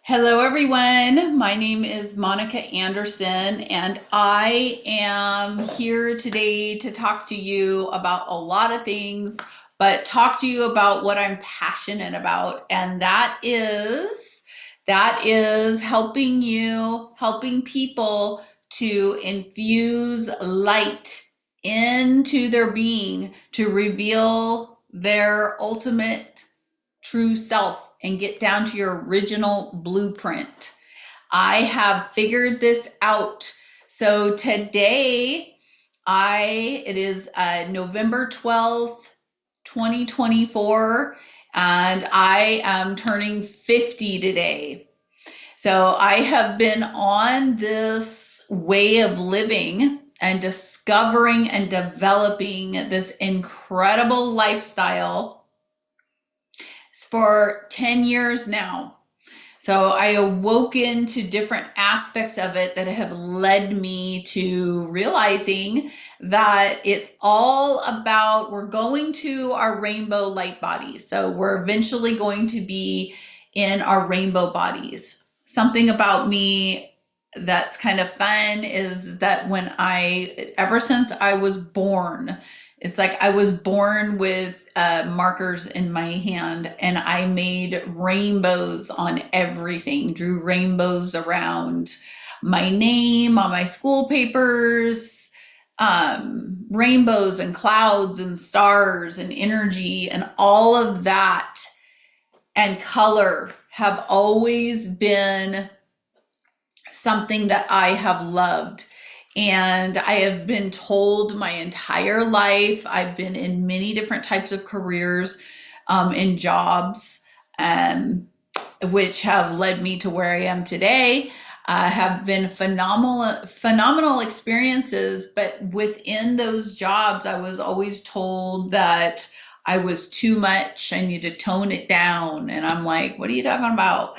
Hello, everyone. My name is Monica Anderson, and I am here today to talk to you about a lot of things, but talk to you about what I'm passionate about, and that is helping people to infuse light into their being to reveal their ultimate true self and get down to your original blueprint. I have figured this out. So today, it is November 12th, 2024, and I am turning 50 today. So I have been on this way of living and discovering and developing this incredible lifestyle for 10 years now. So I awoke into different aspects of it that have led me to realizing that it's all about we're going to our rainbow light bodies. So we're eventually going to be in our rainbow bodies. Something about me that's kind of fun is that ever since I was born, it's like I was born with markers in my hand, and I made rainbows on everything, drew rainbows around my name, on my school papers, rainbows and clouds and stars and energy and all of that and color have always been something that I have loved. And I have been told my entire life, I've been in many different types of careers and jobs, um, which have led me to where I am today. Have been phenomenal experiences, but within those jobs, I was always told that I was too much. I need to tone it down. And I'm like, what are you talking about?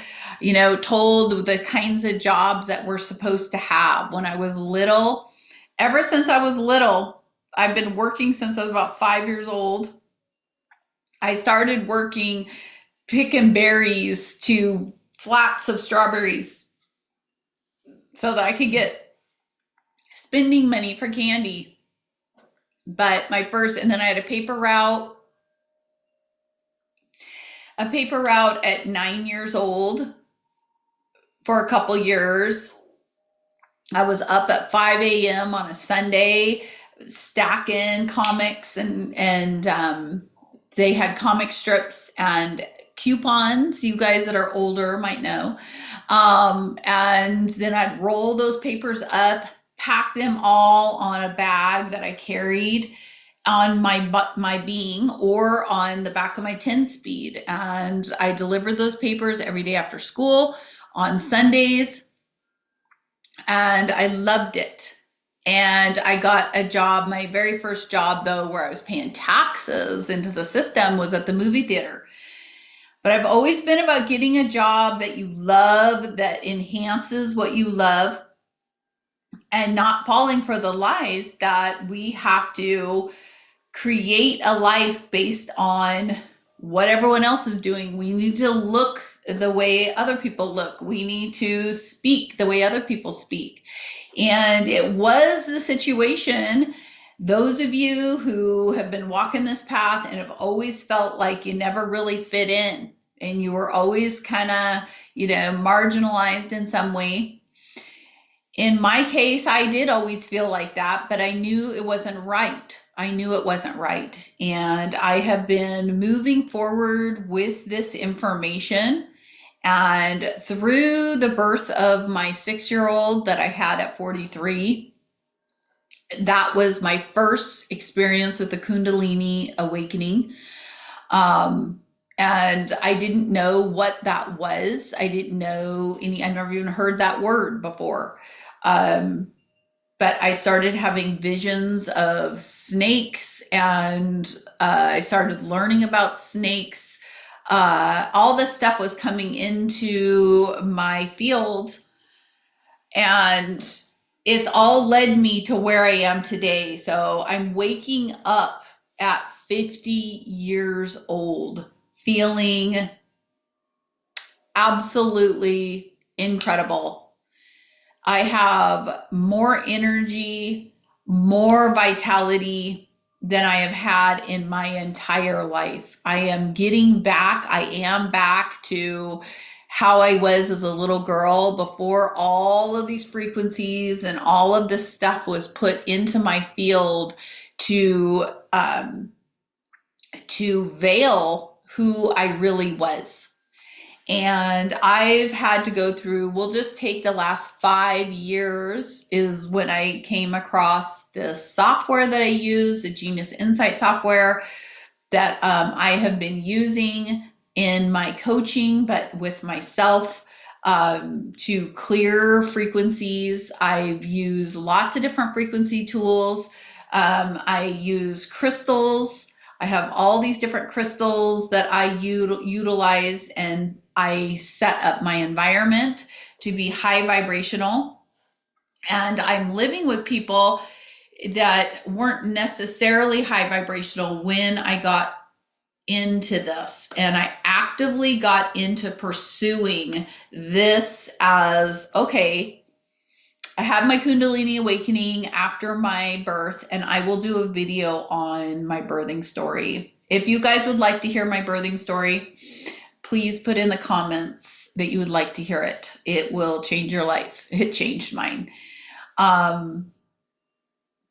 Told the kinds of jobs that we're supposed to have when I was little. Ever since I was little, I've been working since I was about 5 years old. I started working picking berries to flats of strawberries so that I could get spending money for candy. And then I had a paper route at 9 years old for a couple years. I was up at 5 a.m. on a Sunday stacking comics and they had comic strips and coupons. You guys that are older might know. And then I'd roll those papers up, pack them all on a bag that I carried on my being or on the back of my 10 speed, and I delivered those papers every day after school on Sundays, and I loved it. And I got a job. My very first job, though, where I was paying taxes into the system was at the movie theater. But I've always been about getting a job that you love, that enhances what you love, and not falling for the lies that we have to create a life based on what everyone else is doing. We need to look the way other people look. We need to speak the way other people speak. And it was the situation. Those of you who have been walking this path and have always felt like you never really fit in and you were always kind of, marginalized in some way. In my case, I did always feel like that, but I knew it wasn't right. I knew it wasn't right. And I have been moving forward with this information. And through the birth of my 6-year-old that I had at 43, that was my first experience with the Kundalini awakening. And I didn't know what that was. I didn't know I've never even heard that word before. But I started having visions of snakes, and I started learning about snakes. All this stuff was coming into my field, and it's all led me to where I am today. So I'm waking up at 50 years old, feeling absolutely incredible. I have more energy, more vitality than I have had in my entire life. I am getting back. I am back to how I was as a little girl before all of these frequencies and all of this stuff was put into my field to um, to veil who I really was. And I've had to go through, we'll just take the last 5 years is when I came across this software that I use, the Genius Insight software that I have been using in my coaching, but with myself to clear frequencies. I've used lots of different frequency tools. I use crystals. I have all these different crystals that I utilize, and I set up my environment to be high vibrational. And I'm living with people that weren't necessarily high vibrational when I got into this. And I actively got into pursuing this as okay, I had my Kundalini awakening after my birth, and I will do a video on my birthing story. If you guys would like to hear my birthing story, please put in the comments that you would like to hear it. It will change your life. It changed mine.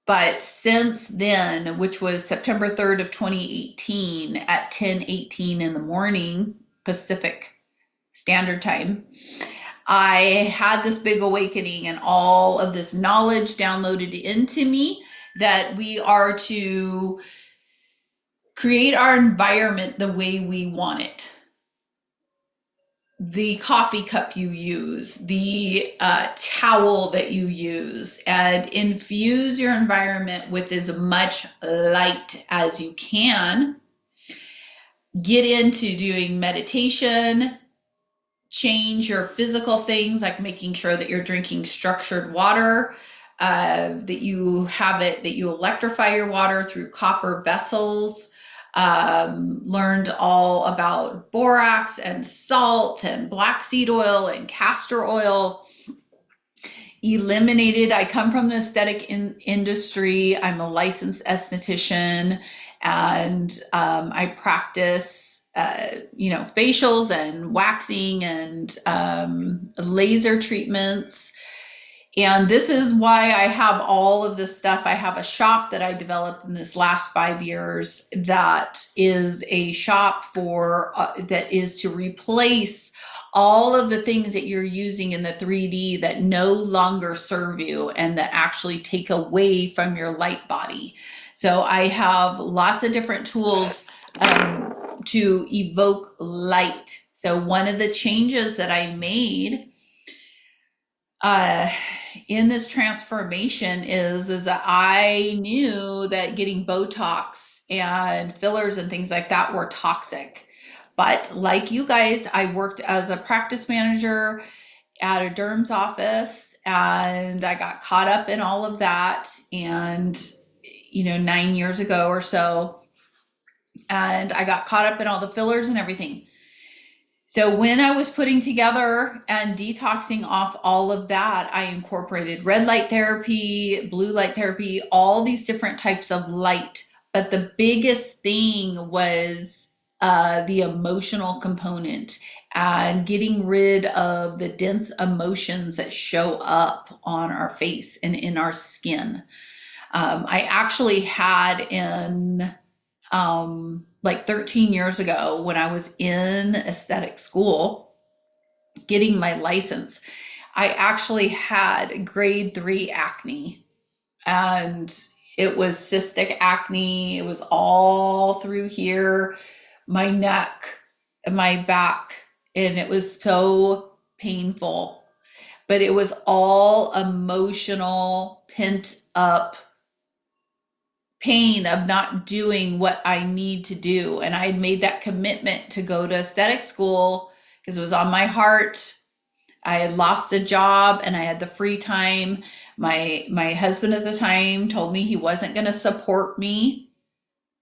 But since then, which was September 3rd of 2018 at 10:18 in the morning Pacific Standard Time, I had this big awakening and all of this knowledge downloaded into me that we are to create our environment the way we want it. The coffee cup you use, the towel that you use, and infuse your environment with as much light as you can. Get into doing meditation, change your physical things like making sure that you're drinking structured water, that you have it, that you electrify your water through copper vessels. Learned all about borax and salt and black seed oil and castor oil. Eliminated, I come from the aesthetic industry. I'm a licensed esthetician, and I practice facials and waxing and laser treatments. And this is why I have all of this stuff. I have a shop that I developed in this last 5 years that is a shop for that is to replace all of the things that you're using in the 3D that no longer serve you and that actually take away from your light body. So I have lots of different tools to evoke light. So one of the changes that I made in this transformation is that I knew that getting Botox and fillers and things like that were toxic. But like you guys, I worked as a practice manager at a derm's office, and I got caught up in all of that. And 9 years ago or so, and I got caught up in all the fillers and everything. So when I was putting together and detoxing off all of that, I incorporated red light therapy, blue light therapy, all these different types of light. But the biggest thing was the emotional component and getting rid of the dense emotions that show up on our face and in our skin. I actually had like 13 years ago when I was in aesthetic school getting my license, I actually had grade 3 acne, and it was cystic acne. It was all through here, my neck, my back, and it was so painful, but it was all emotional, pent up pain of not doing what I need to do. And I had made that commitment to go to aesthetic school because it was on my heart. I had lost a job and I had the free time. My husband at the time told me he wasn't going to support me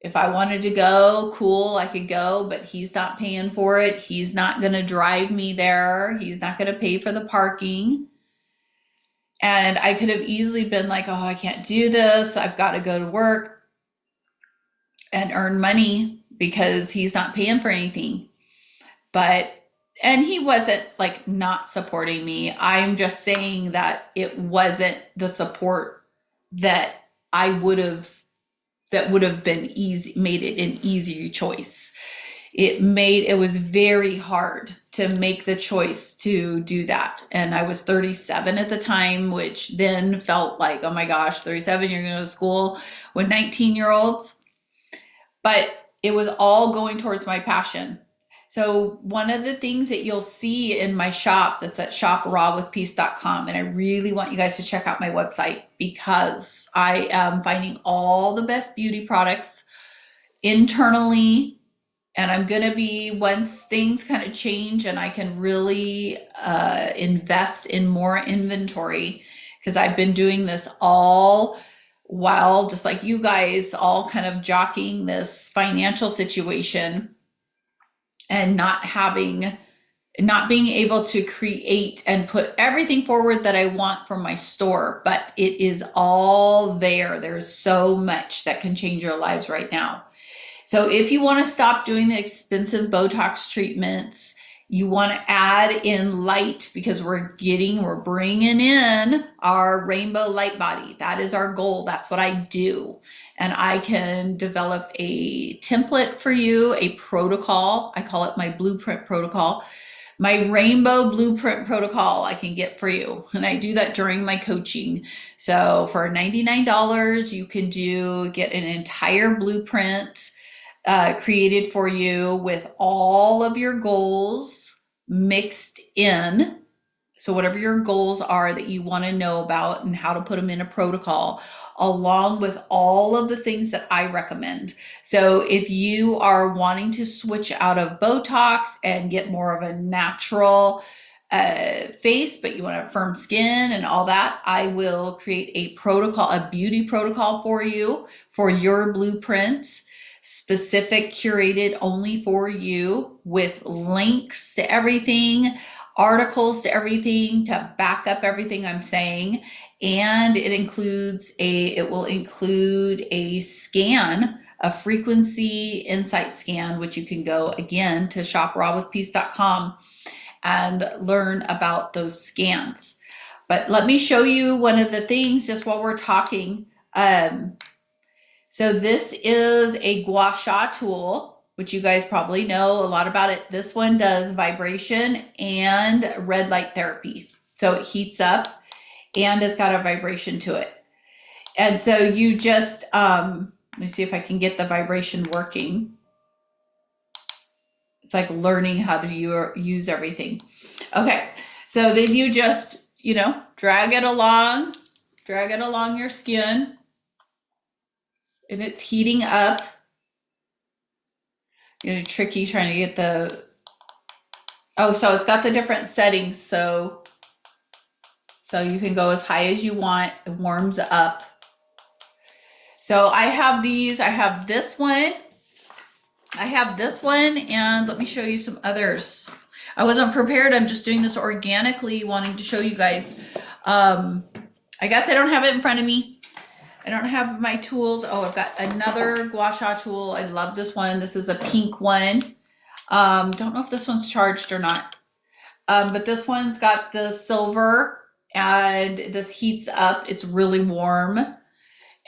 If I wanted to go, cool, I could go, but he's not paying for it. He's not going to drive me there. He's not going to pay for the parking. And I could have easily been like, oh, I can't do this. I've got to go to work and earn money because he's not paying for anything. But, and he wasn't like not supporting me. I'm just saying that it wasn't the support that I would have, that would have been easy, made it an easier choice. It was very hard to make the choice to do that. And I was 37 at the time, which then felt like, oh my gosh, 37, you're going to go to school with 19-year-olds. But it was all going towards my passion. So one of the things that you'll see in my shop, that's at shoprawwithpeace.com, and I really want you guys to check out my website because I am finding all the best beauty products internally. And I'm going to be, once things kind of change and I can really invest in more inventory, because I've been doing this all while, just like you guys, all kind of jockeying this financial situation and not being able to create and put everything forward that I want for my store. But it is all there. There's so much that can change your lives right now. So if you want to stop doing the expensive Botox treatments, you want to add in light, because we're bringing in our rainbow light body. That is our goal. That's what I do. And I can develop a template for you, a protocol. I call it my blueprint protocol. My rainbow blueprint protocol I can get for you. And I do that during my coaching. So for $99, you can get an entire blueprint created for you with all of your goals mixed in. So whatever your goals are that you want to know about and how to put them in a protocol, along with all of the things that I recommend. So if you are wanting to switch out of Botox and get more of a natural face, but you want to have firm skin and all that, I will create a protocol, a beauty protocol for you for your blueprint, specific, curated only for you, with links to everything, articles to everything to back up everything I'm saying. And it will include a scan, a frequency insight scan, which you can go again to shoprawwithpeace.com and learn about those scans. But let me show you one of the things just while we're talking. So this is a gua sha tool, which you guys probably know a lot about it. This one does vibration and red light therapy. So it heats up and it's got a vibration to it. And so you just, let me see if I can get the vibration working. It's like learning how to use everything. Okay, so then you just, drag it along your skin. And it's heating up. Tricky trying to get so it's got the different settings. So you can go as high as you want. It warms up. So I have these. I have this one. And let me show you some others. I wasn't prepared. I'm just doing this organically, wanting to show you guys. I guess I don't have it in front of me. I don't have my tools. Oh, I've got another gua sha tool. I love this one. This is a pink one. Don't know if this one's charged or not. But this one's got the silver and this heats up. It's really warm.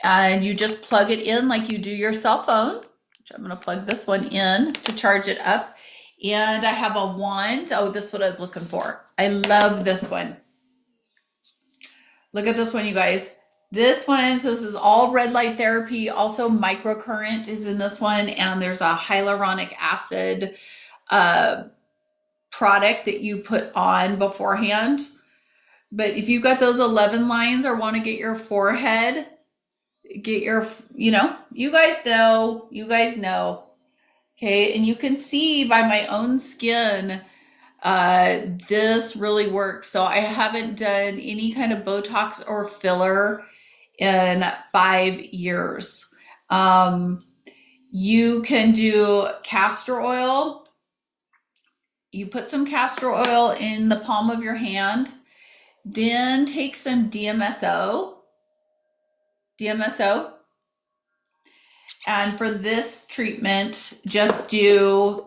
And you just plug it in like you do your cell phone, which I'm going to plug this one in to charge it up. And I have a wand. Oh, this is what I was looking for. I love this one. Look at this one, you guys. This one, so this is all red light therapy. Also microcurrent is in this one. And there's a hyaluronic acid product that you put on beforehand. But if you've got those 11 lines or want to get your forehead, you guys know. Okay, and you can see by my own skin, this really works. So I haven't done any kind of Botox or filler in 5 years. You can do castor oil. You put some castor oil in the palm of your hand, then take some DMSO, and for this treatment, just do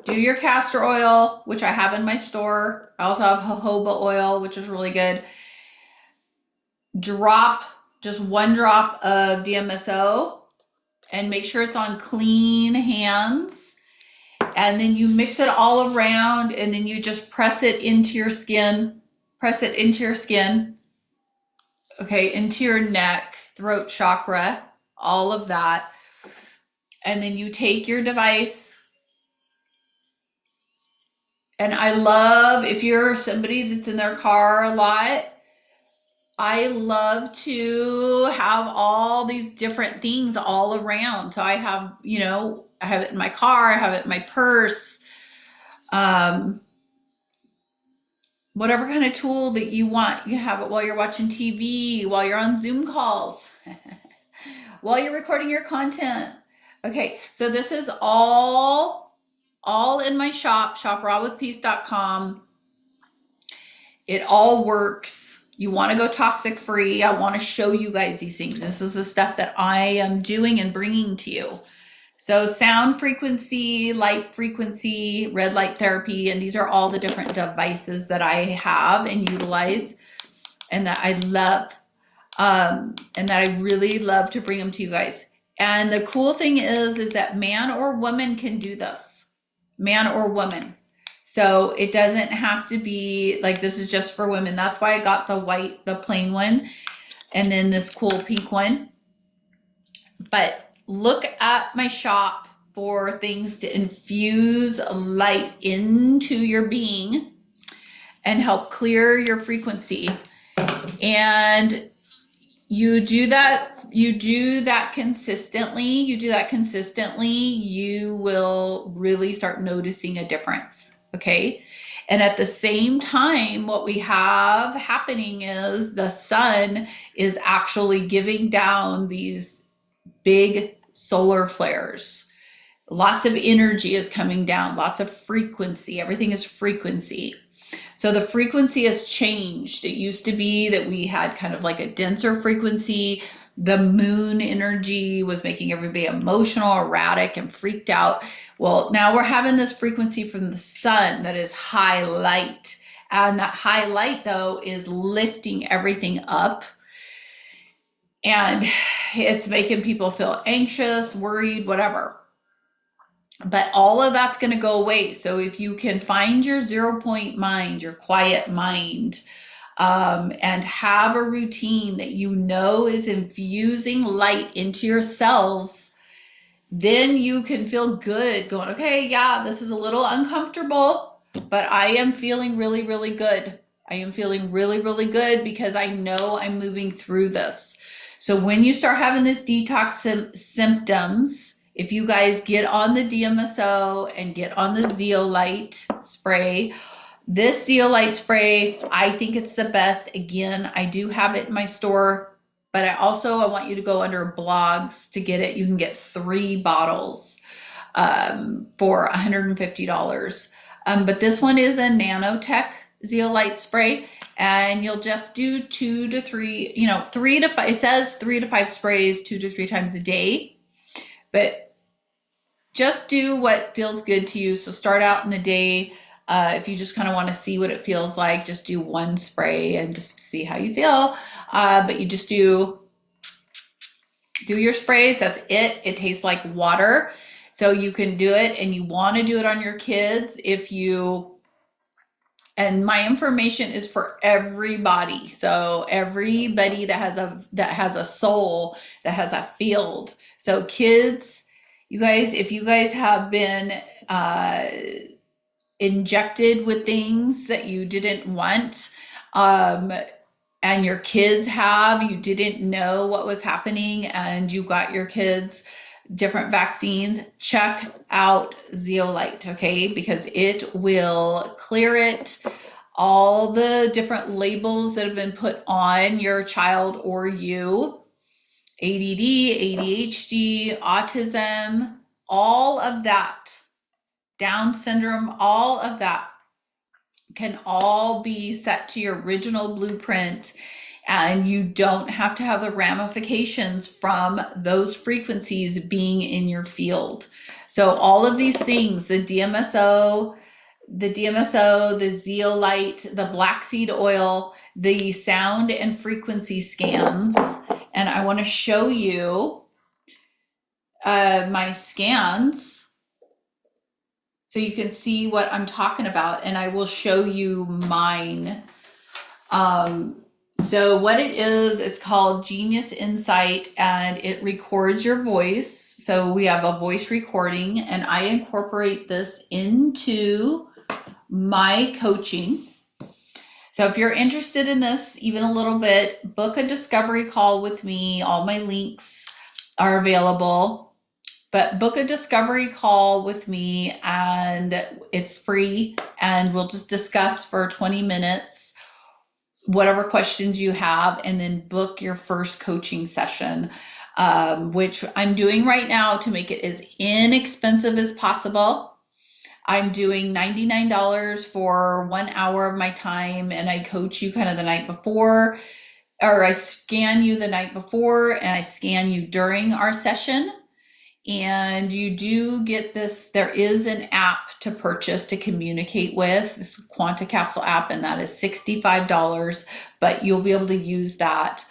your castor oil, which I have in my store. I also have jojoba oil, which is really good. Drop just 1 drop of DMSO and make sure it's on clean hands. And then you mix it all around and then you just press it into your skin. Press it into your skin. Okay, into your neck, throat chakra, all of that. And then you take your device. And I love, if you're somebody that's in their car a lot, I love to have all these different things all around. So I have, I have it in my car, I have it in my purse, whatever kind of tool that you want. You have it while you're watching TV, while you're on Zoom calls, while you're recording your content. Okay, so this is all in my shop, shoprawwithpeace.com. It all works. You want to go toxic free. I want to show you guys these things. This is the stuff that I am doing and bringing to you. So sound frequency, light frequency, red light therapy, and these are all the different devices that I have and utilize and that I love, and that I really love to bring them to you guys. And the cool thing is that man or woman can do this. Man or woman. So it doesn't have to be like this is just for women. That's why I got the white, the plain one, and then this cool pink one. But look at my shop for things to infuse light into your being and help clear your frequency. And you do that consistently, you will really start noticing a difference. Okay. And at the same time, what we have happening is the sun is actually giving down these big solar flares. Lots of energy is coming down, lots of frequency. Everything is frequency. So the frequency has changed. It used to be that we had kind of like a denser frequency. The moon energy was making everybody emotional, erratic, and freaked out. Well, now we're having this frequency from the sun that is high light. And that high light, though, is lifting everything up. And it's making people feel anxious, worried, whatever. But all of that's going to go away. So if you can find your 0 point mind, your quiet mind, and have a routine that you know is infusing light into your cells, then you can feel good going, okay, yeah, this is a little uncomfortable, but I am feeling really, really good. I am feeling really, really good because I know I'm moving through this. So when you start having this detox symptoms, if you guys get on the DMSO and get on the zeolite spray, this zeolite spray, I think it's the best. Again, I do have it in my store, but I want you to go under blogs to get it. You can get 3 bottles for $150. But this one is a nanotech zeolite spray, and you'll just do 2 to 3, 3 to 5. It says 3 to 5 sprays 2 to 3 times a day, but just do what feels good to you. So start out in the day. If you just kind of want to see what it feels like, just do 1 spray and just see how you feel. But you just do your sprays. That's it. It tastes like water. So you can do it, and you want to do it on your kids and my information is for everybody. So everybody that has a soul, that has a field. So kids, you guys, if you guys have been injected with things that you didn't want, and your kids you didn't know what was happening, and you got your kids different vaccines, check out zeolite, okay? Because it will clear it. All the different labels that have been put on your child or you ADD, ADHD, autism, all of that, Down syndrome, all of that can all be set to your original blueprint, and you don't have to have the ramifications from those frequencies being in your field. So all of these things, the DMSO, the zeolite, the black seed oil, the sound and frequency scans, and I want to show you my scans so you can see what I'm talking about, and I will show you mine. So what it is, it's called Genius Insight, and it records your voice. So we have a voice recording, and I incorporate this into my coaching. So if you're interested in this even a little bit, book a discovery call with me. All my links are available. But book a discovery call with me, and it's free, and we'll just discuss for 20 minutes whatever questions you have, and then book your first coaching session, which I'm doing right now to make it as inexpensive as possible. I'm doing $99 for 1 hour of my time, and I coach you kind of the night before, or I scan you the night before, and I scan you during our session. And you do get this, there is an app to purchase to communicate with, this Quanta Capsule app, and that is $65, but you'll be able to use that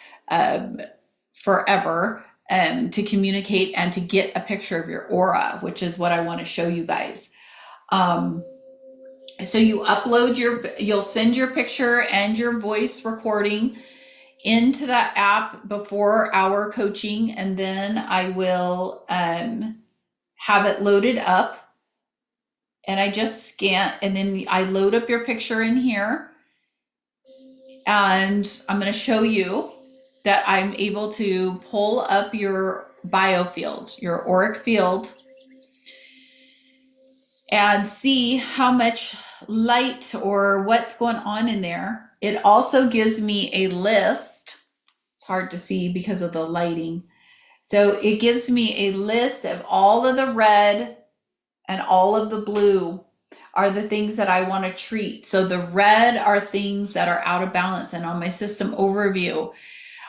forever to communicate and to get a picture of your aura, which is what I want to show you guys. So you upload you'll send your picture and your voice recording into that app before our coaching, and then I will have it loaded up, and I just scan, and then I load up your picture in here, and I'm going to show you that I'm able to pull up your biofield, your auric field, and see how much light or what's going on in there. It also gives me a list. It's hard to see because of the lighting. So it gives me a list of all of the red and all of the blue are the things that I want to treat. So the red are things that are out of balance. And on my system overview,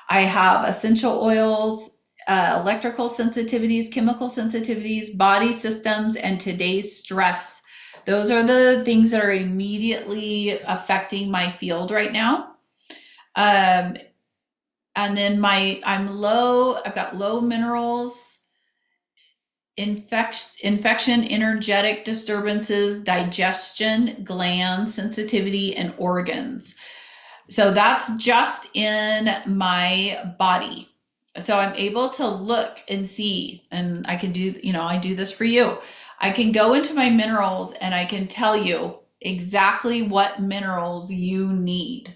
I have essential oils, electrical sensitivities, chemical sensitivities, body systems, and today's stress. Those are the things that are immediately affecting my field right now. And then I've got low minerals, infection, energetic disturbances, digestion, gland sensitivity, and organs. So that's just in my body. So I'm able to look and see, and I can do, I do this for you. I can go into my minerals and I can tell you exactly what minerals you need,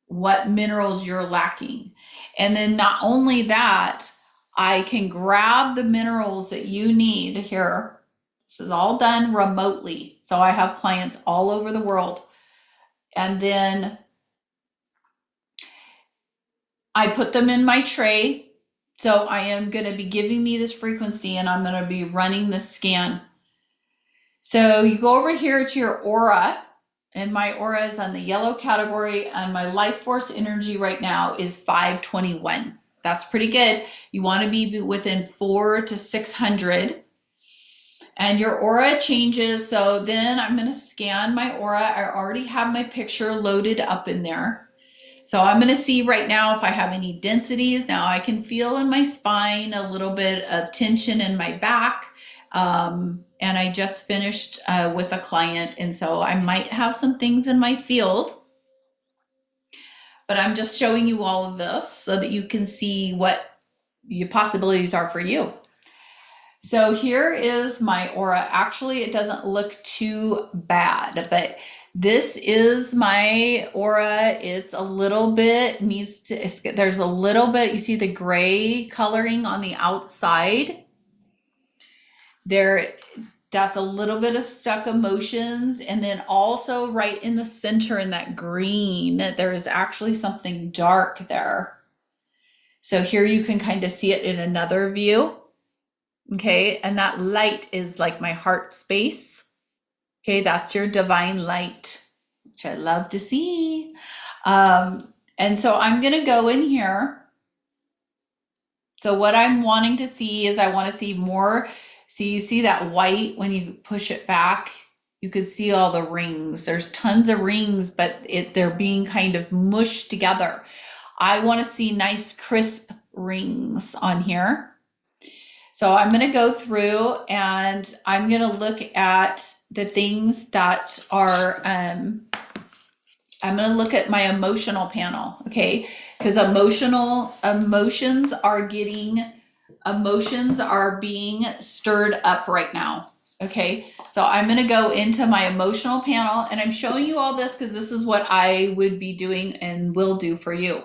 what minerals you're lacking. And then not only that, I can grab the minerals that you need here. This is all done remotely. So I have clients all over the world. And then I put them in my tray. So I am going to be giving me this frequency, and I'm going to be running this scan. So you go over here to your aura, and my aura is on the yellow category, and my life force energy right now is 521. That's pretty good. You want to be within 400 to 600. And your aura changes. So then I'm going to scan my aura. I already have my picture loaded up in there. So I'm going to see right now if I have any densities. Now I can feel in my spine a little bit of tension in my back. And I just finished with a client, and so I might have some things in my field. But I'm just showing you all of this so that you can see what your possibilities are for you. So here is my aura. Actually, it doesn't look too bad, but this is my aura. It's a little bit, there's a little bit, you see the gray coloring on the outside. That's a little bit of stuck emotions. And then also right in the center in that green, there is actually something dark there. So here you can kind of see it in another view. Okay, and that light is like my heart space. Okay, that's your divine light, which I love to see. And so I'm going to go in here. So what I'm wanting to see is I want to see more. So you see that white when you push it back, you could see all the rings. There's tons of rings, but they're being kind of mushed together. I want to see nice crisp rings on here. So I'm going to go through and I'm going to look at the things that are, I'm going to look at my emotional panel, okay? Because emotions are being stirred up right now, okay? So I'm going to go into my emotional panel, and I'm showing you all this because this is what I would be doing and will do for you.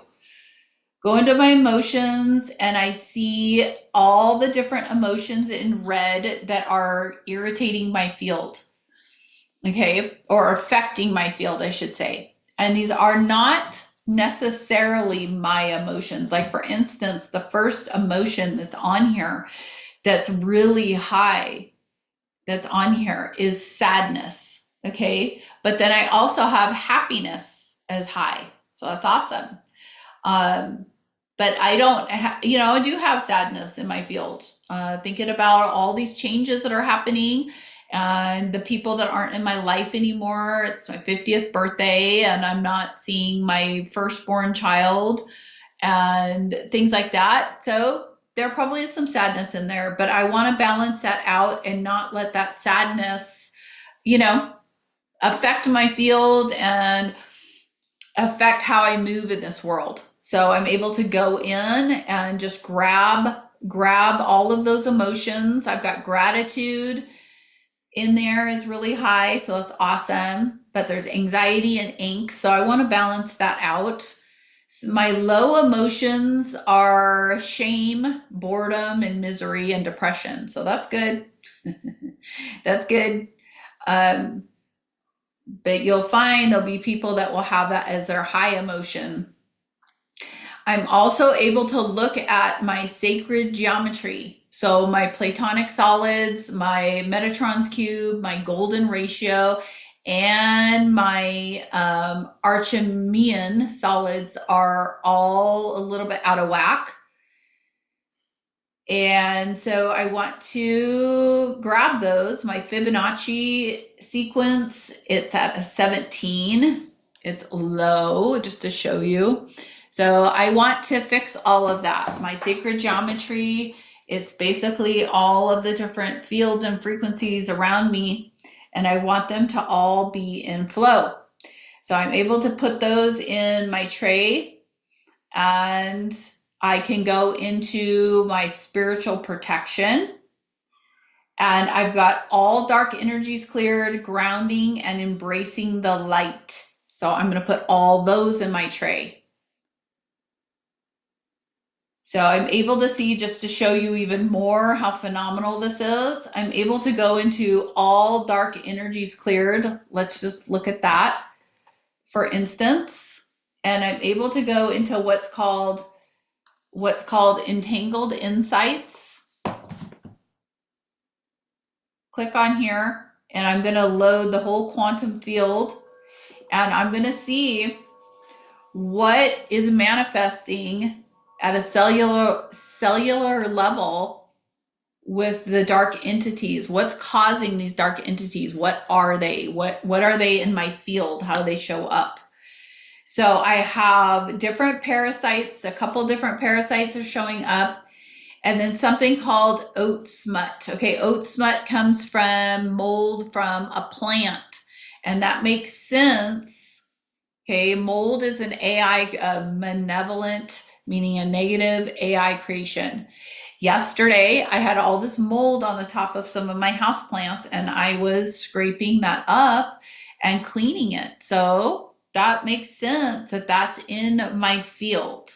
Go into my emotions, and I see all the different emotions in red that are irritating my field, okay? Or affecting my field, I should say. And these are not necessarily my emotions. Like, for instance, the first emotion that's on here that's really high that's on here is sadness, okay? But then I also have happiness as high. So that's awesome. But I don't, I do have sadness in my field. Thinking about all these changes that are happening and the people that aren't in my life anymore. It's my 50th birthday and I'm not seeing my firstborn child and things like that. So there probably is some sadness in there, but I want to balance that out and not let that sadness, affect my field and affect how I move in this world. So I'm able to go in and just grab all of those emotions. I've got gratitude in there is really high, so that's awesome. But there's anxiety and angst, so I want to balance that out. So my low emotions are shame, boredom, and misery and depression. So that's good. That's good. But you'll find there'll be people that will have that as their high emotion. I'm also able to look at my sacred geometry. So my Platonic solids, my Metatron's cube, my golden ratio, and my Archimean solids are all a little bit out of whack. And so I want to grab those. My Fibonacci sequence, it's at a 17. It's low, just to show you. So I want to fix all of that. My sacred geometry, it's basically all of the different fields and frequencies around me, and I want them to all be in flow. So I'm able to put those in my tray, and I can go into my spiritual protection. And I've got all dark energies cleared, grounding, and embracing the light. So I'm going to put all those in my tray. So I'm able to see, just to show you even more how phenomenal this is, I'm able to go into all dark energies cleared. Let's just look at that, for instance. And I'm able to go into what's called entangled insights. Click on here, and I'm going to load the whole quantum field, and I'm going to see what is manifesting at a cellular level with the dark entities. What's causing these dark entities? What are they? What are they in my field? How do they show up? So I have different parasites. A couple different parasites are showing up. And then something called oat smut. Okay, oat smut comes from mold from a plant. And that makes sense. Okay, mold is an AI, malevolent, meaning a negative AI creation. Yesterday, I had all this mold on the top of some of my houseplants, and I was scraping that up and cleaning it. So that makes sense that that's in my field.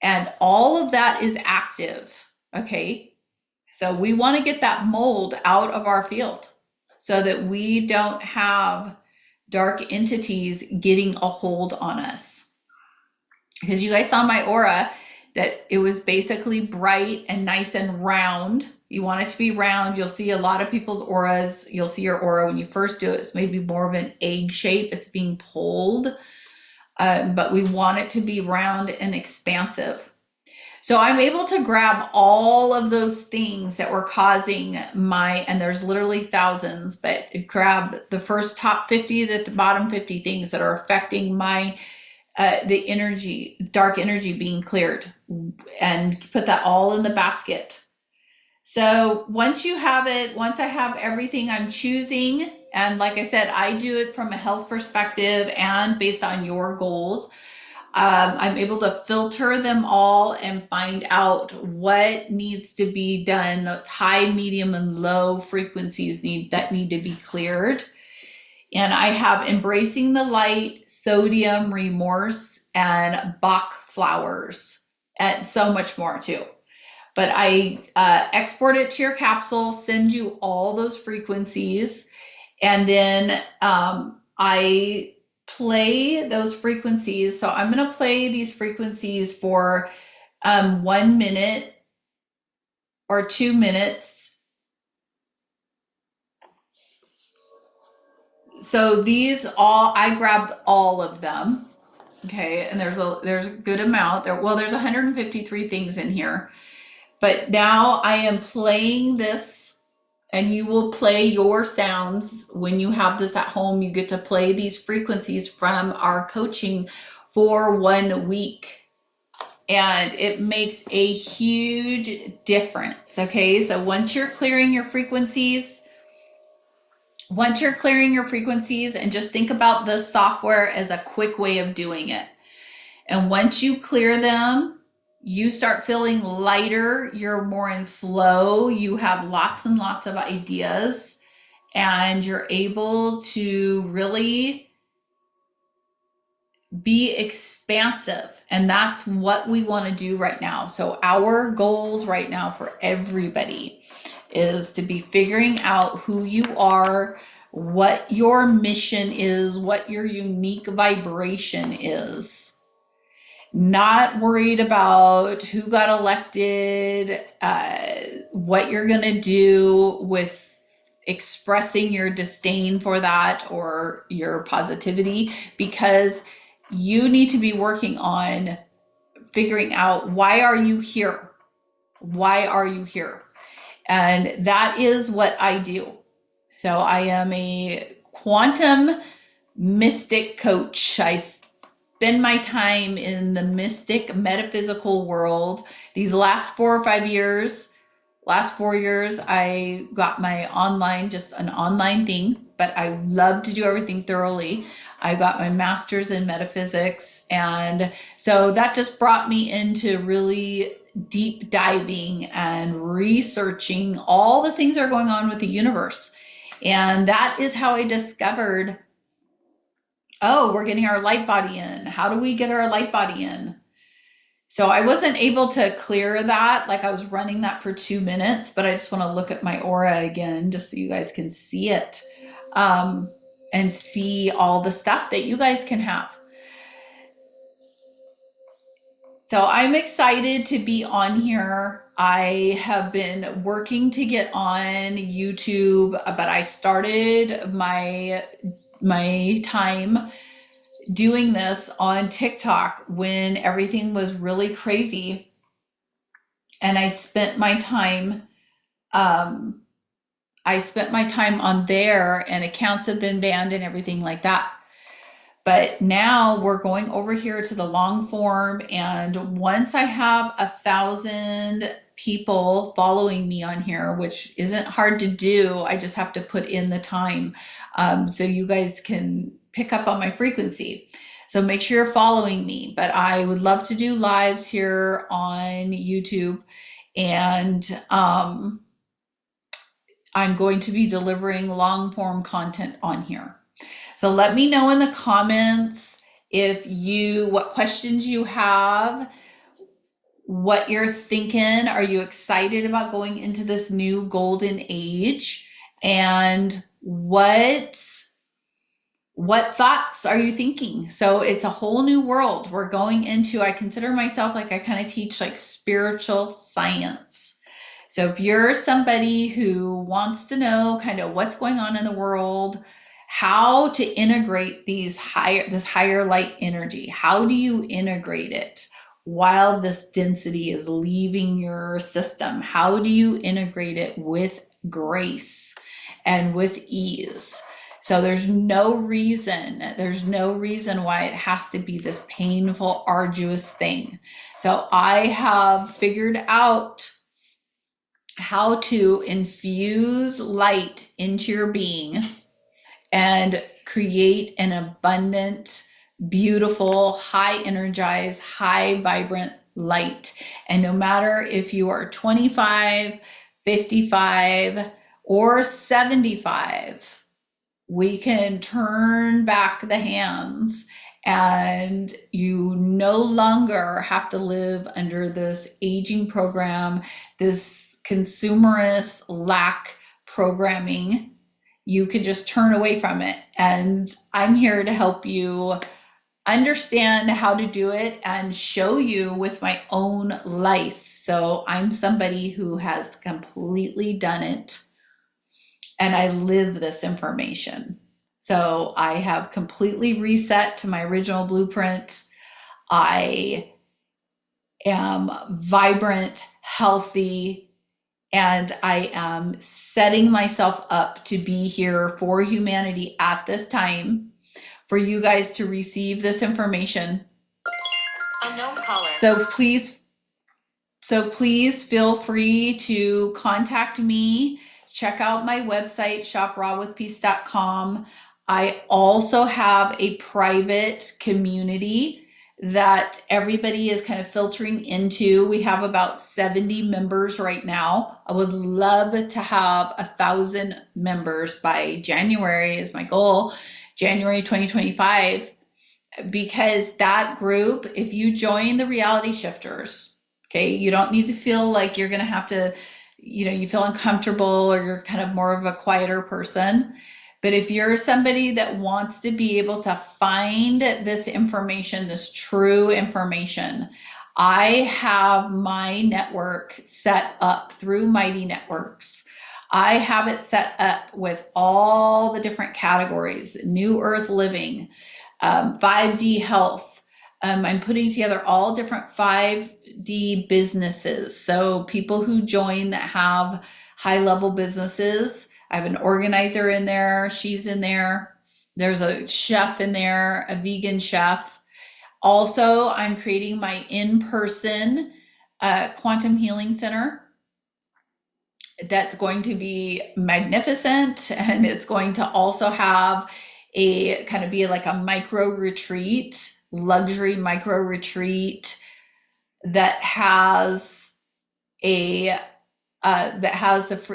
And all of that is active, okay? So we want to get that mold out of our field so that we don't have dark entities getting a hold on us. Because you guys saw my aura, that it was basically bright and nice and round. You want it to be round. You'll see a lot of people's auras. You'll see your aura when you first do it. It's maybe more of an egg shape. It's being pulled, but we want it to be round and expansive. So I'm able to grab all of those things that were causing and there's literally thousands, but grab the first top 50, the bottom 50 things that are affecting the energy, dark energy being cleared, and put that all in the basket. So once I have everything I'm choosing, and like I said, I do it from a health perspective and based on your goals. I'm able to filter them all and find out what needs to be done. High, medium, and low frequencies that need to be cleared. And I have embracing the light, sodium, remorse, and Bach flowers, and so much more too. But I export it to your capsule, send you all those frequencies, and then I play those frequencies. So I'm going to play these frequencies for 1 minute or 2 minutes. So I grabbed all of them. Okay, and there's a good amount there. Well, there's 153 things in here. But now I am playing this, and you will play your sounds when you have this at home. You get to play these frequencies from our coaching for 1 week. And it makes a huge difference. Okay, so once you're clearing your frequencies, and just think about the software as a quick way of doing it. And once you clear them, you start feeling lighter, you're more in flow, you have lots and lots of ideas, and you're able to really be expansive. And that's what we want to do right now. So our goals right now for everybody is to be figuring out who you are, what your mission is, what your unique vibration is. Not worried about who got elected, what you're going to do with expressing your disdain for that or your positivity, because you need to be working on figuring out, why are you here? Why are you here? And that is what I do. So I am a quantum mystic coach. I spend my time in the mystic metaphysical world. These last 4 years, I got my an online thing, but I love to do everything thoroughly. I got my master's in metaphysics, and so that just brought me into really deep diving and researching all the things that are going on with the universe. And that is how I discovered, oh, we're getting our light body in. How do we get our light body in? So I wasn't able to clear that. Like, I was running that for 2 minutes, but I just want to look at my aura again just so you guys can see it, and see all the stuff that you guys can have. So I'm excited to be on here. I have been working to get on YouTube, but I started my time doing this on TikTok when everything was really crazy. And I spent my time on there, and accounts have been banned and everything like that. But now we're going over here to the long form, and once I have 1,000 people following me on here, which isn't hard to do, I just have to put in the time, so you guys can pick up on my frequency. So make sure you're following me. But I would love to do lives here on YouTube, and I'm going to be delivering long form content on here. So let me know in the comments what questions you have, what you're thinking. Are you excited about going into this new golden age? And what What thoughts are you thinking? So it's a whole new world we're going into. I consider myself like I kind of teach like spiritual science. So if you're somebody who wants to know kind of what's going on in the world, how to integrate this higher light energy, how do you integrate it while this density is leaving your system? How do you integrate it with grace and with ease? So there's no reason why it has to be this painful, arduous thing. So I have figured out how to infuse light into your being and create an abundant, beautiful, high energized, high vibrant light. And no matter if you are 25, 55, or 75, we can turn back the hands, and you no longer have to live under this aging program, this consumerist lack programming. You can just turn away from it. And I'm here to help you understand how to do it and show you with my own life. So I'm somebody who has completely done it, and I live this information. So I have completely reset to my original blueprint. I am vibrant, healthy, and I am setting myself up to be here for humanity at this time, for you guys to receive this information. Unknown caller. So please feel free to contact me. Check out my website, shoprawwithpeace.com. I also have a private community that everybody is kind of filtering into. We have about 70 members right now. I would love to have 1,000 members by January is my goal, January 2025, because that group, if you join the reality shifters, okay, you don't need to feel like you're going to have to, you feel uncomfortable or you're kind of more of a quieter person. But if you're somebody that wants to be able to find this information, this true information, I have my network set up through Mighty Networks. I have it set up with all the different categories: New Earth Living, 5D Health. I'm putting together all different 5D businesses. So people who join that have high level businesses. I have an organizer in there. She's in there. There's a chef in there, a vegan chef. Also, I'm creating my in-person quantum healing center that's going to be magnificent, and it's going to also have a kind of be like a micro retreat, luxury micro retreat that has a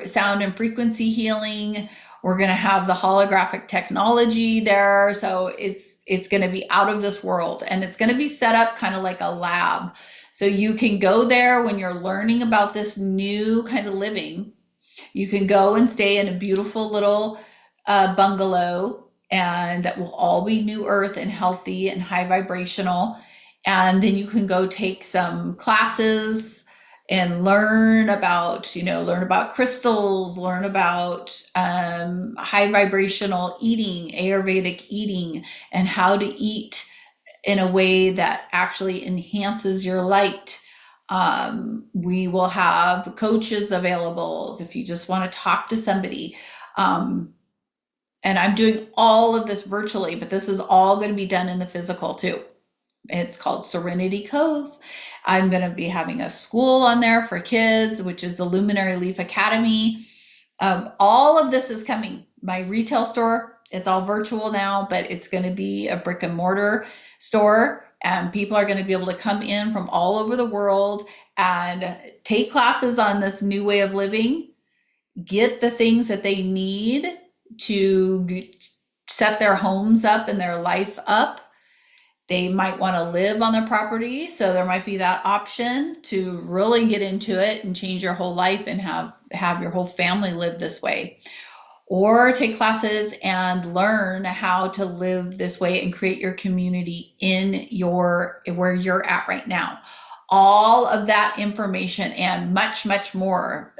sound and frequency healing. We're going to have the holographic technology there, so it's going to be out of this world, and it's going to be set up kind of like a lab. So you can go there when you're learning about this new kind of living. You can go and stay in a beautiful little bungalow, and that will all be new earth and healthy and high vibrational. And then you can go take some classes and learn about crystals, learn about high vibrational eating, Ayurvedic eating, and how to eat in a way that actually enhances your light. We will have coaches available if you just want to talk to somebody. And I'm doing all of this virtually, but this is all going to be done in the physical too. It's called Serenity Cove. I'm going to be having a school on there for kids, which is the Luminary Leaf Academy. All of this is coming. My retail store, it's all virtual now, but it's going to be a brick and mortar store. And people are going to be able to come in from all over the world and take classes on this new way of living, get the things that they need to set their homes up and their life up. They might want to live on the property, so there might be that option to really get into it and change your whole life and have your whole family live this way. or take classes and learn how to live this way and create your community in where you're at right now. All of that information and much, much more,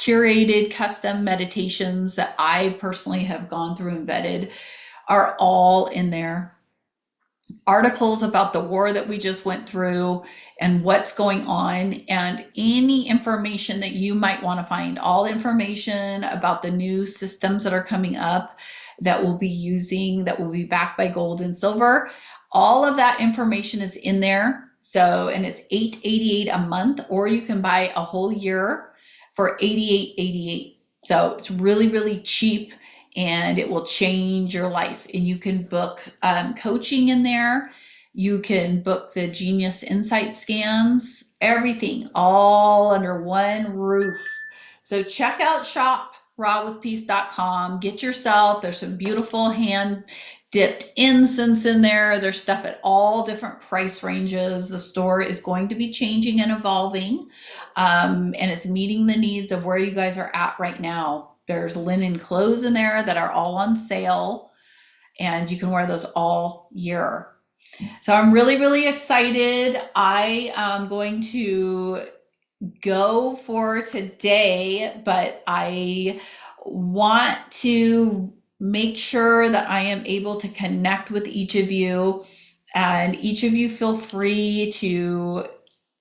curated custom meditations that I personally have gone through and vetted are all in there. Articles about the war that we just went through and what's going on, and any information that you might want to find. All information about the new systems that are coming up that we'll be using, that will be backed by gold and silver. All of that information is in there. So, and it's $8.88 a month, or you can buy a whole year for $88.88. So it's really, really cheap, and it will change your life. And you can book coaching in there. You can book the Genius Insight scans, everything all under one roof. So check out shoprawwithpeace.com. Get yourself, there's some beautiful hand dipped incense in there. There's stuff at all different price ranges. The store is going to be changing and evolving, and it's meeting the needs of where you guys are at right now. There's linen clothes in there that are all on sale, and you can wear those all year. So I'm really, really excited. I am going to go for today, but I want to make sure that I am able to connect with each of you, and each of you feel free to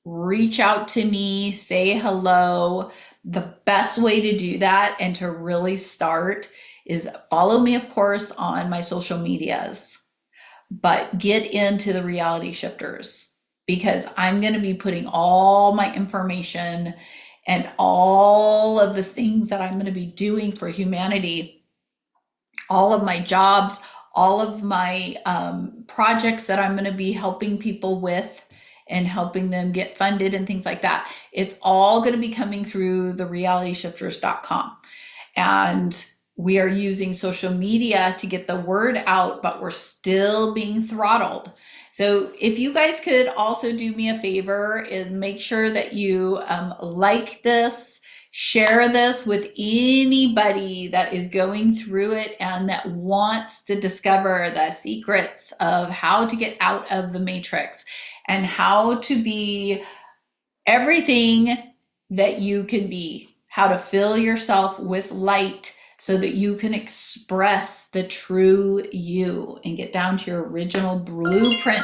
reach out to me, say hello. The best way to do that and to really start is follow me, of course, on my social medias, but get into the Reality Shifters, because I'm going to be putting all my information and all of the things that I'm going to be doing for humanity, all of my jobs, all of my projects that I'm going to be helping people with and helping them get funded and things like that. It's all going to be coming through the realityshifters.com. And we are using social media to get the word out, but we're still being throttled. So if you guys could also do me a favor and make sure that you like this, share this with anybody that is going through it and that wants to discover the secrets of how to get out of the matrix and how to be everything that you can be, how to fill yourself with light so that you can express the true you and get down to your original blueprint.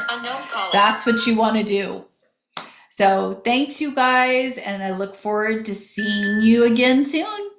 That's what you want to do. So thanks, you guys, and I look forward to seeing you again soon.